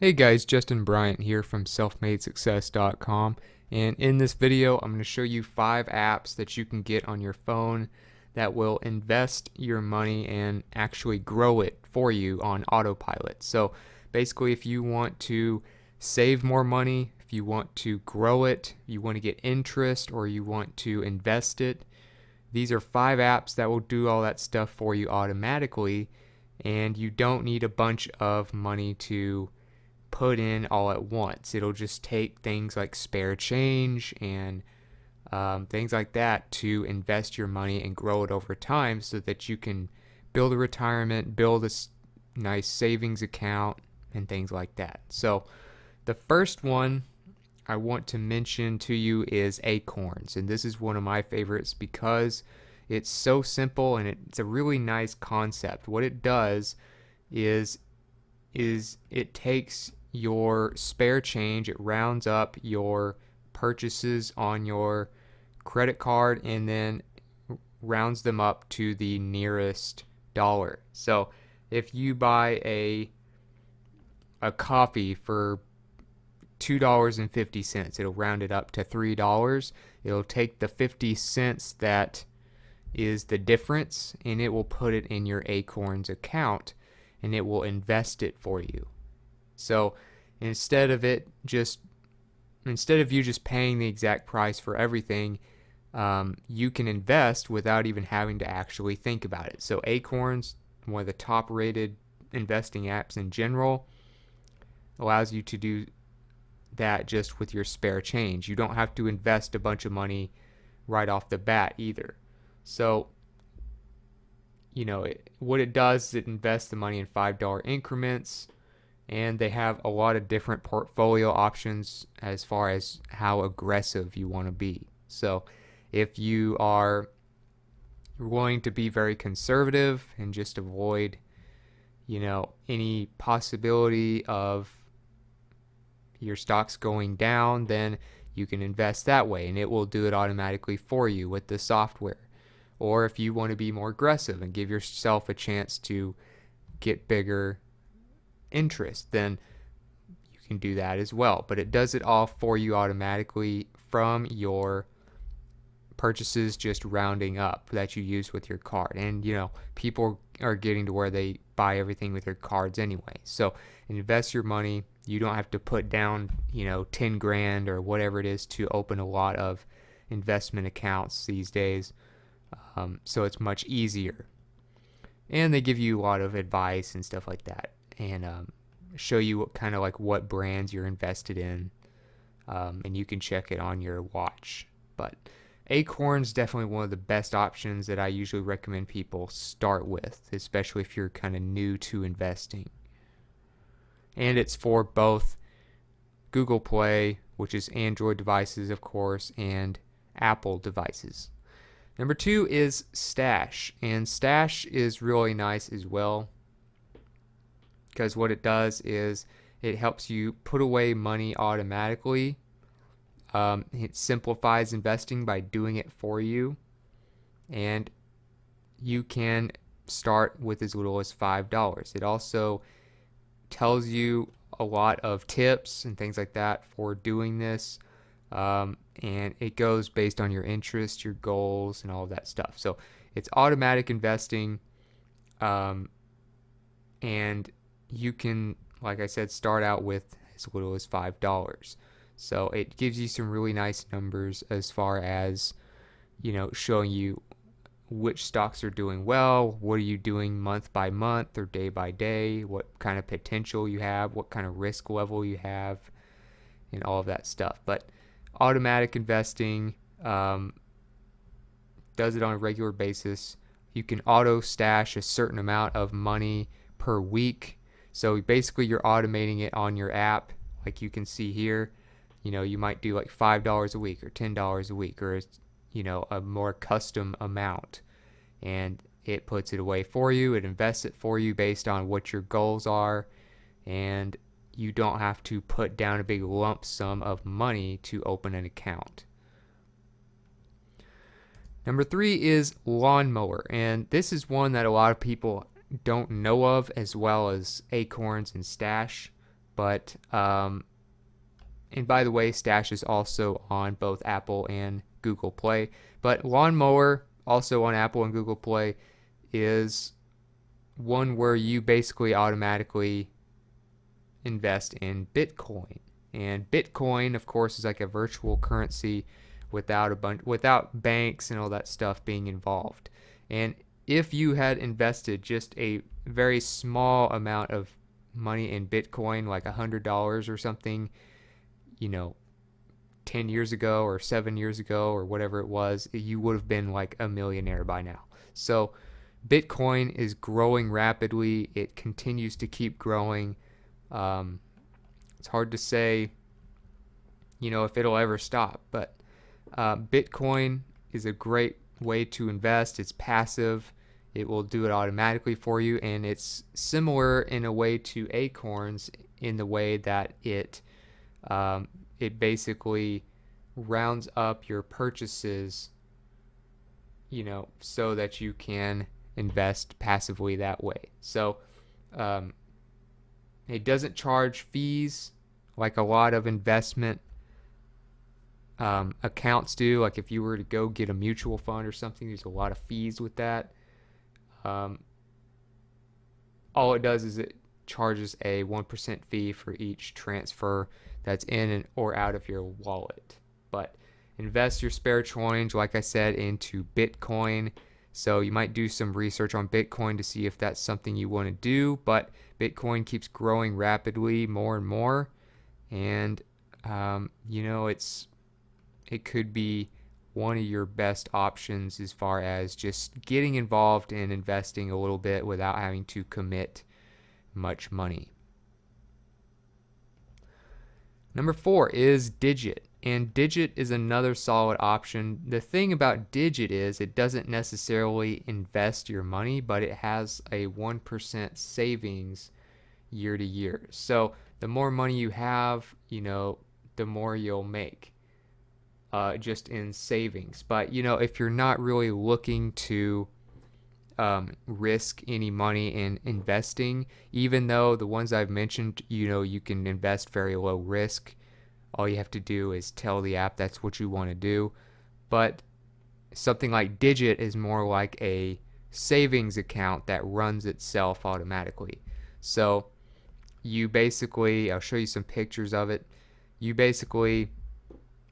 Hey guys, Justin Bryant here from selfmadesuccess.com, and in this video I'm going to show you 5 apps that you can get on your phone that will invest your money and actually grow it for you on autopilot. So basically, if you want to save more money, if you want to grow it, you want to get interest, or you want to invest it, these are 5 apps that will do all that stuff for you automatically, and you don't need a bunch of money to put in all at once. It'll just take things like spare change and things like that to invest your money and grow it over time so that you can build a retirement, build a nice savings account, and things like that. So, the first one I want to mention to you is Acorns, and this is one of my favorites because it's so simple and it's a really nice concept. What it does is it takes your spare change, it rounds up your purchases on your credit card and then rounds them up to the nearest dollar. So if you buy a coffee for $2.50, it'll round it up to $3. It'll take the 50 cents that is the difference and it will put it in your Acorns account and it will invest it for you. So instead of you just paying the exact price for everything, you can invest without even having to actually think about it. So Acorns, one of the top rated investing apps in general, allows you to do that just with your spare change. You don't have to invest a bunch of money right off the bat either. So what it does is it invests the money in $5 increments, and they have a lot of different portfolio options as far as how aggressive you want to be. So if you are willing to be very conservative and just avoid any possibility of your stocks going down, then you can invest that way and it will do it automatically for you with the software. Or if you want to be more aggressive and give yourself a chance to get bigger interest, then you can do that as well. But it does it all for you automatically from your purchases, just rounding up that you use with your card. And people are getting to where they buy everything with their cards anyway. So invest your money. You don't have to put down 10 grand or whatever it is to open a lot of investment accounts these days. So it's much easier. And they give you a lot of advice and stuff like that, and show you what brands you're invested in, and you can check it on your watch. But Acorn's definitely one of the best options that I usually recommend people start with, especially if you're kind of new to investing. And it's for both Google Play, which is Android devices, of course, and Apple devices. Number 2 is Stash, and Stash is really nice as well because what it does is it helps you put away money automatically. It simplifies investing by doing it for you, and you can start with as little as $5. It also tells you a lot of tips and things like that for doing this. And it goes based on your interests, your goals, and all of that stuff. So it's automatic investing, and you can, like I said, start out with as little as $5. So it gives you some really nice numbers as far as showing you which stocks are doing well, what are you doing month by month or day by day, what kind of potential you have, what kind of risk level you have, and all of that stuff. But automatic investing does it on a regular basis. You can auto stash a certain amount of money per week. So basically you're automating it on your app, like you can see here. You might do like $5 a week or $10 a week, or a more custom amount, and it puts it away for you. It invests it for you based on what your goals are, and you don't have to put down a big lump sum of money to open an account. Number 3 is Lawnmower, and this is one that a lot of people don't know of, as well as Acorns and Stash. But and by the way, Stash is also on both Apple and Google Play. But Lawnmower, also on Apple and Google Play, is one where you basically automatically invest in Bitcoin. And Bitcoin, of course, is like a virtual currency without banks and all that stuff being involved. And if you had invested just a very small amount of money in Bitcoin, like $100 or something, you know, 10 years ago or 7 years ago or whatever it was, you would have been like a millionaire by now. So Bitcoin is growing rapidly. It continues to keep growing. Um, it's hard to say, if it'll ever stop, but Bitcoin is a great way to invest. It's passive. It will do it automatically for you, and it's similar in a way to Acorns in the way that it basically rounds up your purchases, so that you can invest passively that way. So it doesn't charge fees like a lot of investment accounts do. Like if you were to go get a mutual fund or something, there's a lot of fees with that. All it does is it charges a 1% fee for each transfer that's in or out of your wallet. But invest your spare change, like I said, into Bitcoin. So you might do some research on Bitcoin to see if that's something you want to do. But Bitcoin keeps growing rapidly, more and more, and it could be one of your best options as far as just getting involved in investing a little bit without having to commit much money. Number 4 is Digit, and Digit is another solid option. The thing about Digit is it doesn't necessarily invest your money, but it has a 1% savings year to year. So the more money you have, the more you'll make. Just in savings. But if you're not really looking to risk any money in investing, even though the ones I've mentioned, you can invest very low risk. All you have to do is tell the app that's what you want to do. But something like Digit is more like a savings account that runs itself automatically. So you basically, I'll show you some pictures of it. You basically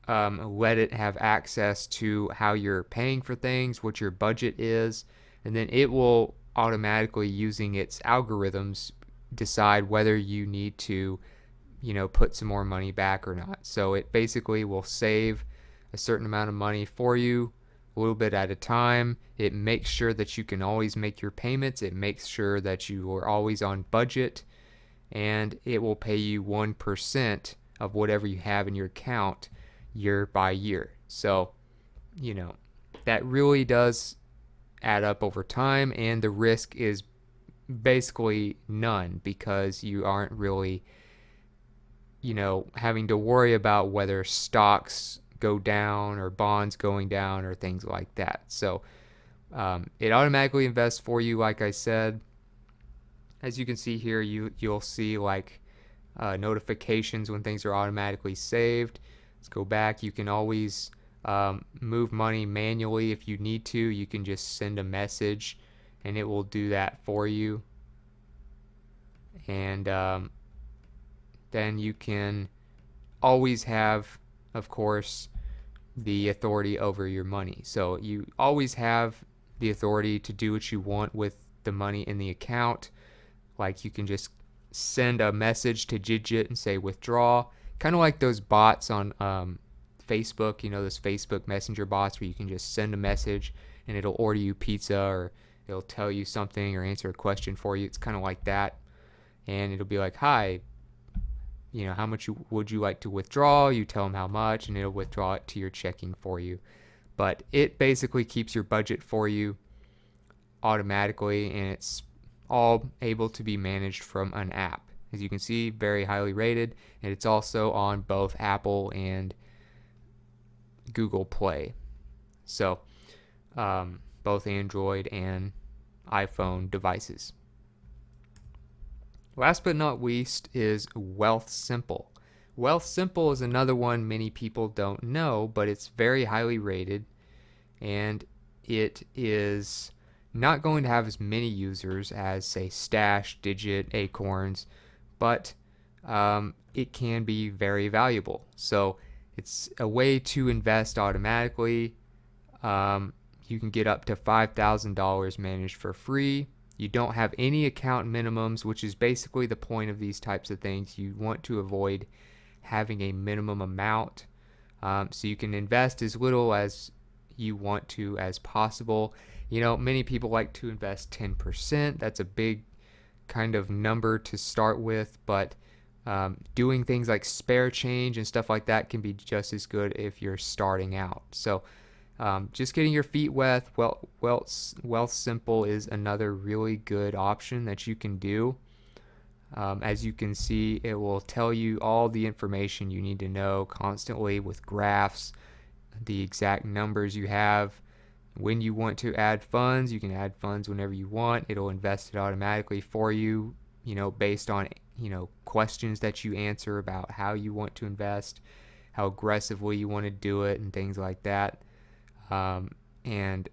let it have access to how you're paying for things, what your budget is, and then it will automatically, using its algorithms, decide whether you need to, put some more money back or not. So it basically will save a certain amount of money for you a little bit at a time. It makes sure that you can always make your payments. It makes sure that you are always on budget, and it will pay you 1% of whatever you have in your account year by year. So, that really does add up over time, and the risk is basically none because you aren't really, having to worry about whether stocks go down or bonds going down or things like that. So, it automatically invests for you, like I said. As you can see here, you'll see like notifications when things are automatically saved. Let's go back. You can always move money manually if you need to. You can just send a message and it will do that for you. And then you can always have, of course, the authority over your money. So you always have the authority to do what you want with the money in the account. Like you can just send a message to Digit and say withdraw. Kind of like those bots on Facebook, those Facebook Messenger bots where you can just send a message and it'll order you pizza or it'll tell you something or answer a question for you. It's kind of like that. And it'll be like, hi, how much would you like to withdraw? You tell them how much and it'll withdraw it to your checking for you. But it basically keeps your budget for you automatically, and it's all able to be managed from an app. As you can see, very highly rated, and it's also on both Apple and Google Play. So, both Android and iPhone devices. Last but not least is Wealth Simple. Wealth Simple is another one many people don't know, but it's very highly rated, and it is not going to have as many users as, say, Stash, Digit, Acorns, but it can be very valuable. So it's a way to invest automatically. You can get up to $5,000 managed for free. You don't have any account minimums, which is basically the point of these types of things. You want to avoid having a minimum amount. So you can invest as little as you want to as possible. You know, many people like to invest 10%. That's a big kind of number to start with, but doing things like spare change and stuff like that can be just as good if you're starting out. So just getting your feet wet, Wealth Simple is another really good option that you can do. As you can see, it will tell you all the information you need to know constantly with graphs, the exact numbers you have. When you want to add funds, you can add funds whenever you want. It'll invest it automatically for you, based on, questions that you answer about how you want to invest, how aggressively you want to do it, and things like that. And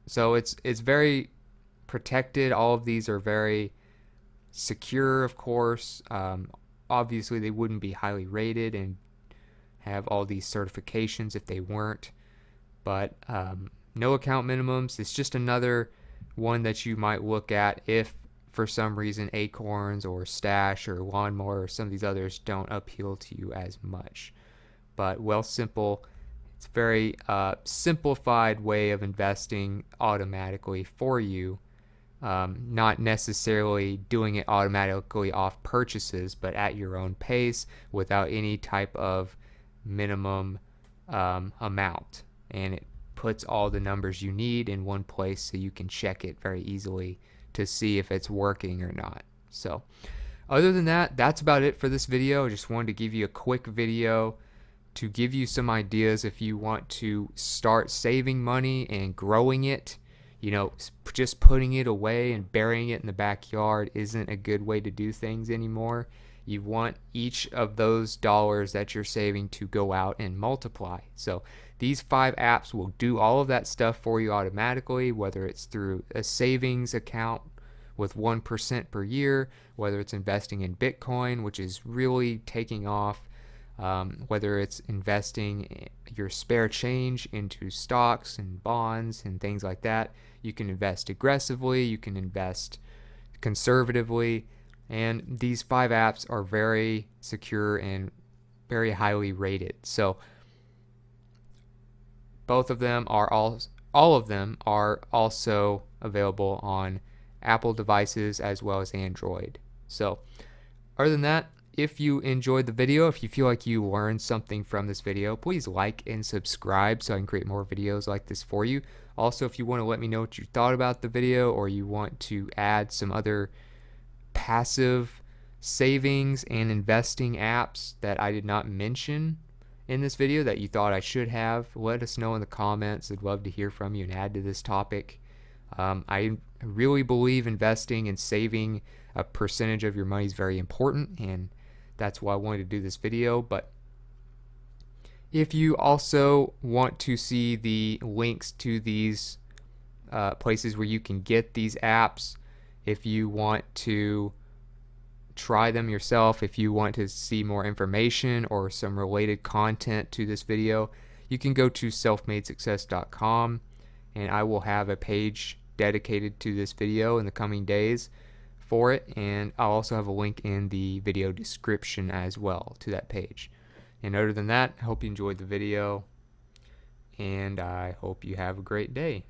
so it's very protected. All of these are very secure, of course. Obviously, they wouldn't be highly rated and have all these certifications if they weren't. But no account minimums. It's just another one that you might look at if for some reason Acorns or Stash or Lawnmower or some of these others don't appeal to you as much. But Wealth Simple, it's a very simplified way of investing automatically for you. Not necessarily doing it automatically off purchases, but at your own pace without any type of minimum amount. And it puts all the numbers you need in one place so you can check it very easily to see if it's working or not. So other than that, that's about it for this video. I just wanted to give you a quick video to give you some ideas if you want to start saving money and growing it. Just putting it away and burying it in the backyard isn't a good way to do things anymore. You want each of those dollars that you're saving to go out and multiply. So these 5 apps will do all of that stuff for you automatically, whether it's through a savings account with 1% per year, whether it's investing in Bitcoin, which is really taking off, whether it's investing your spare change into stocks and bonds and things like that. You can invest aggressively, you can invest conservatively, and these 5 apps are very secure and very highly rated. So both of them are all of them are also available on Apple devices as well as Android. So other than that, if you enjoyed the video, if you feel like you learned something from this video, please like and subscribe so I can create more videos like this for you. Also, if you want to let me know what you thought about the video, or you want to add some other passive savings and investing apps that I did not mention in this video that you thought I should have, let us know in the comments. I'd love to hear from you and add to this topic. I really believe investing and saving a percentage of your money is very important, and that's why I wanted to do this video. But if you also want to see the links to these places where you can get these apps, if you want to try them yourself, if you want to see more information or some related content to this video, you can go to selfmadesuccess.com, and I will have a page dedicated to this video in the coming days for it, and I'll also have a link in the video description as well to that page. And other than that, I hope you enjoyed the video, and I hope you have a great day.